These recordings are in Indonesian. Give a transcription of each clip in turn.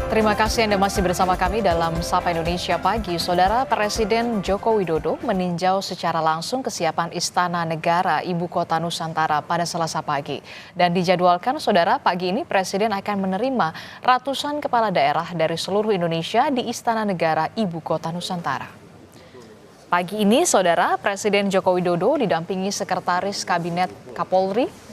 Terima kasih Anda masih bersama kami dalam Sapa Indonesia Pagi. Saudara Presiden Joko Widodo meninjau secara langsung kesiapan Istana Negara Ibu Kota Nusantara pada Selasa pagi. Dan dijadwalkan, Saudara, pagi ini Presiden akan menerima ratusan kepala daerah dari seluruh Indonesia di Istana Negara Ibu Kota Nusantara. Pagi ini, Saudara, Presiden Joko Widodo didampingi Sekretaris Kabinet Kapolri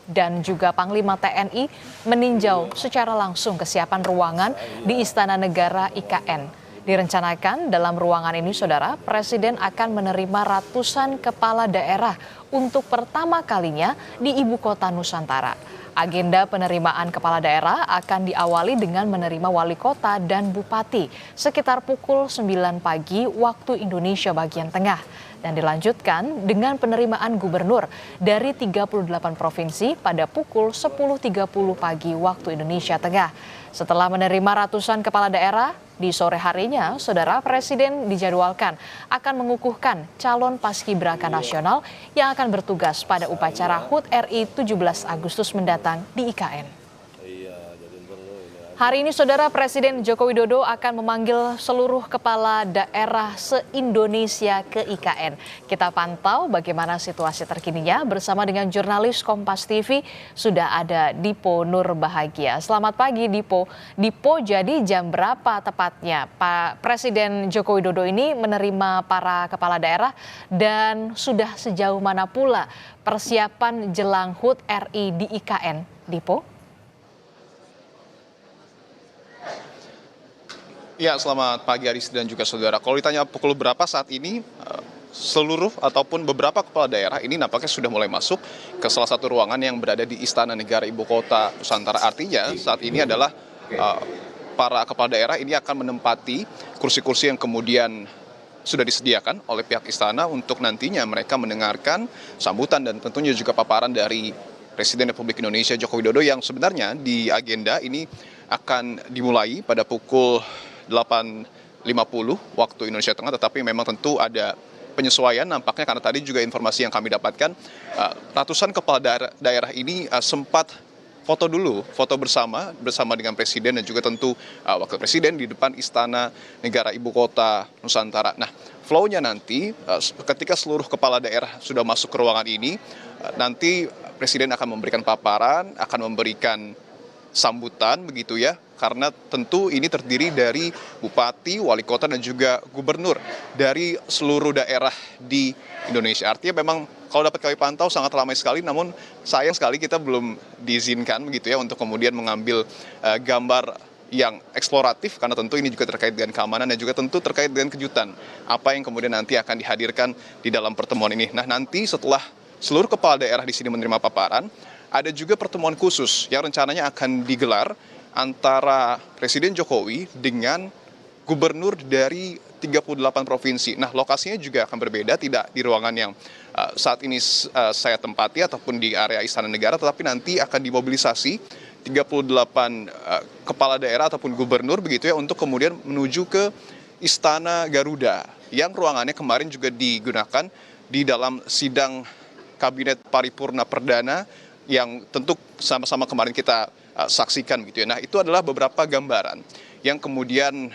dan juga Panglima TNI meninjau secara langsung kesiapan ruangan di Istana Negara IKN. Direncanakan dalam ruangan ini, Saudara, Presiden akan menerima ratusan kepala daerah untuk pertama kalinya di Ibu Kota Nusantara. Agenda penerimaan kepala daerah akan diawali dengan menerima wali kota dan bupati sekitar pukul 9 pagi waktu Indonesia bagian tengah. Dan dilanjutkan dengan penerimaan gubernur dari 38 provinsi pada pukul 10.30 pagi waktu Indonesia Tengah. Setelah menerima ratusan kepala daerah, di sore harinya, Saudara, Presiden dijadwalkan akan mengukuhkan calon paskibraka nasional yang akan bertugas pada upacara HUT RI 17 Agustus mendatang di IKN. Hari ini, Saudara, Presiden Joko Widodo akan memanggil seluruh kepala daerah se-Indonesia ke IKN. Kita pantau bagaimana situasi terkininya bersama dengan jurnalis Kompas TV, sudah ada Dipo Nurbahagia. Selamat pagi, Dipo. Dipo, jadi jam berapa tepatnya Pak Presiden Joko Widodo ini menerima para kepala daerah dan sudah sejauh mana pula persiapan jelang HUT RI di IKN, Dipo? Ya, selamat pagi Aris dan juga saudara. Kalau ditanya pukul berapa saat ini, seluruh ataupun beberapa kepala daerah ini nampaknya sudah mulai masuk ke salah satu ruangan yang berada di Istana Negara Ibu Kota Nusantara. Artinya saat ini adalah para kepala daerah ini akan menempati kursi-kursi yang kemudian sudah disediakan oleh pihak istana untuk nantinya mereka mendengarkan sambutan dan tentunya juga paparan dari Presiden Republik Indonesia Joko Widodo yang sebenarnya di agenda ini akan dimulai pada pukul 8.50 waktu Indonesia Tengah, tetapi memang tentu ada penyesuaian nampaknya karena tadi juga informasi yang kami dapatkan ratusan kepala daerah ini sempat foto bersama dengan Presiden dan juga tentu Wakil Presiden di depan Istana Negara Ibu Kota Nusantara. Nah, flow-nya nanti ketika seluruh kepala daerah sudah masuk ke ruangan ini, nanti Presiden akan memberikan paparan, akan memberikan sambutan begitu ya, karena tentu ini terdiri dari bupati, wali kota dan juga gubernur dari seluruh daerah di Indonesia. Artinya memang kalau dapat kami pantau sangat ramai sekali, namun sayang sekali kita belum diizinkan begitu ya untuk kemudian mengambil gambar yang eksploratif karena tentu ini juga terkait dengan keamanan dan juga tentu terkait dengan kejutan apa yang kemudian nanti akan dihadirkan di dalam pertemuan ini. Nah, nanti setelah seluruh kepala daerah di sini menerima paparan, ada juga pertemuan khusus yang rencananya akan digelar antara Presiden Jokowi dengan gubernur dari 38 provinsi. Nah, lokasinya juga akan berbeda, tidak di ruangan yang saat ini saya tempati ataupun di area Istana Negara, tetapi nanti akan dimobilisasi 38 kepala daerah ataupun gubernur begitu ya untuk kemudian menuju ke Istana Garuda yang ruangannya kemarin juga digunakan di dalam sidang Kabinet Paripurna Perdana yang tentu sama-sama kemarin kita saksikan gitu ya. Nah, itu adalah beberapa gambaran yang kemudian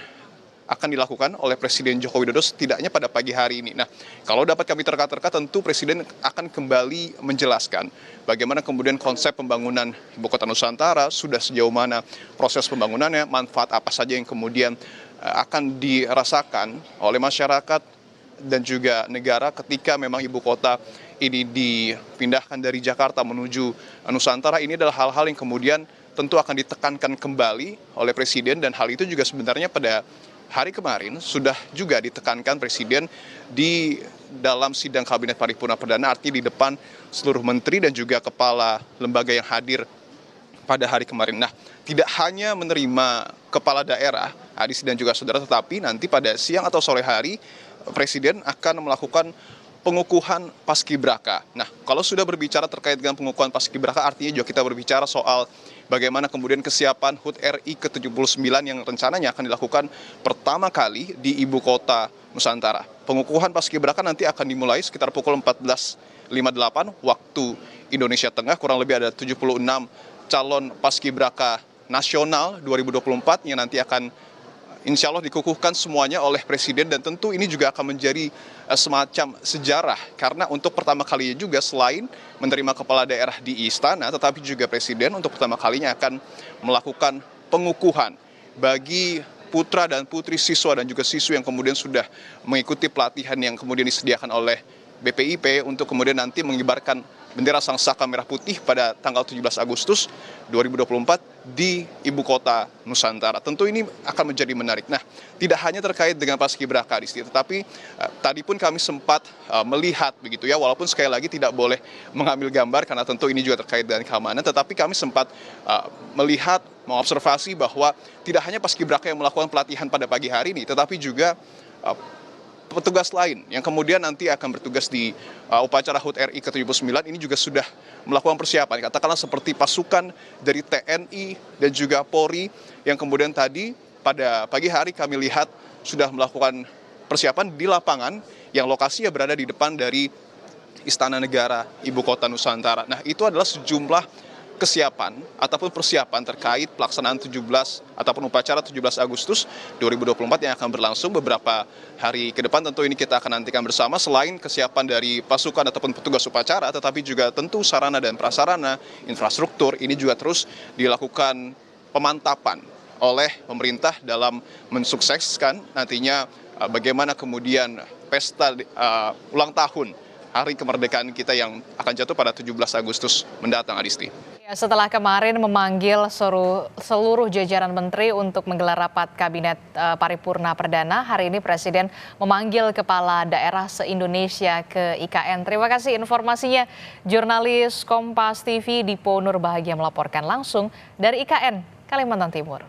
akan dilakukan oleh Presiden Joko Widodo setidaknya pada pagi hari ini. Nah, kalau dapat kami terka-terka tentu Presiden akan kembali menjelaskan bagaimana kemudian konsep pembangunan Ibu Kota Nusantara, sudah sejauh mana proses pembangunannya, manfaat apa saja yang kemudian akan dirasakan oleh masyarakat dan juga negara ketika memang ibu kota ini dipindahkan dari Jakarta menuju Nusantara. Ini adalah hal-hal yang kemudian tentu akan ditekankan kembali oleh Presiden dan hal itu juga sebenarnya pada hari kemarin sudah juga ditekankan Presiden di dalam sidang Kabinet Paripurna Perdana, artinya di depan seluruh menteri dan juga kepala lembaga yang hadir pada hari kemarin. Nah, tidak hanya menerima kepala daerah, Adis dan juga saudara, tetapi nanti pada siang atau sore hari Presiden akan melakukan pengukuhan paskibraka. Nah, kalau sudah berbicara terkait dengan pengukuhan paskibraka, artinya juga kita berbicara soal bagaimana kemudian kesiapan HUT RI ke-79 yang rencananya akan dilakukan pertama kali di Ibu Kota Nusantara. Pengukuhan paskibraka nanti akan dimulai sekitar pukul 14.58 waktu Indonesia Tengah, kurang lebih ada 76 calon paskibraka nasional 2024 yang nanti akan insya Allah dikukuhkan semuanya oleh Presiden, dan tentu ini juga akan menjadi semacam sejarah karena untuk pertama kalinya juga selain menerima kepala daerah di istana, tetapi juga Presiden untuk pertama kalinya akan melakukan pengukuhan bagi putra dan putri siswa dan juga siswi yang kemudian sudah mengikuti pelatihan yang kemudian disediakan oleh BPIP untuk kemudian nanti mengibarkan bendera Sangsaka Merah Putih pada tanggal 17 Agustus 2024 di Ibu Kota Nusantara. Tentu ini akan menjadi menarik. Nah, tidak hanya terkait dengan Paskibraka, Disti, tetapi tadi pun kami sempat melihat begitu ya, walaupun sekali lagi tidak boleh mengambil gambar karena tentu ini juga terkait dengan keamanan, tetapi kami sempat melihat, mengobservasi bahwa tidak hanya Paskibraka yang melakukan pelatihan pada pagi hari ini, tetapi juga petugas lain yang kemudian nanti akan bertugas di upacara HUT RI ke-79 ini juga sudah melakukan persiapan, katakanlah seperti pasukan dari TNI dan juga Polri yang kemudian tadi pada pagi hari kami lihat sudah melakukan persiapan di lapangan yang lokasinya berada di depan dari Istana Negara Ibu Kota Nusantara. Nah, itu adalah sejumlah kesiapan ataupun persiapan terkait pelaksanaan 17 ataupun upacara 17 Agustus 2024 yang akan berlangsung beberapa hari ke depan. Tentu ini kita akan nantikan bersama, selain kesiapan dari pasukan ataupun petugas upacara, tetapi juga tentu sarana dan prasarana, infrastruktur ini juga terus dilakukan pemantapan oleh pemerintah dalam mensukseskan nantinya bagaimana kemudian pesta ulang tahun Hari Kemerdekaan kita yang akan jatuh pada 17 Agustus mendatang, Adisti. Setelah kemarin memanggil seluruh jajaran menteri untuk menggelar rapat kabinet paripurna perdana, hari ini Presiden memanggil kepala daerah se-Indonesia ke IKN. Terima kasih informasinya, jurnalis Kompas TV Dipo Nurbahagia melaporkan langsung dari IKN, Kalimantan Timur.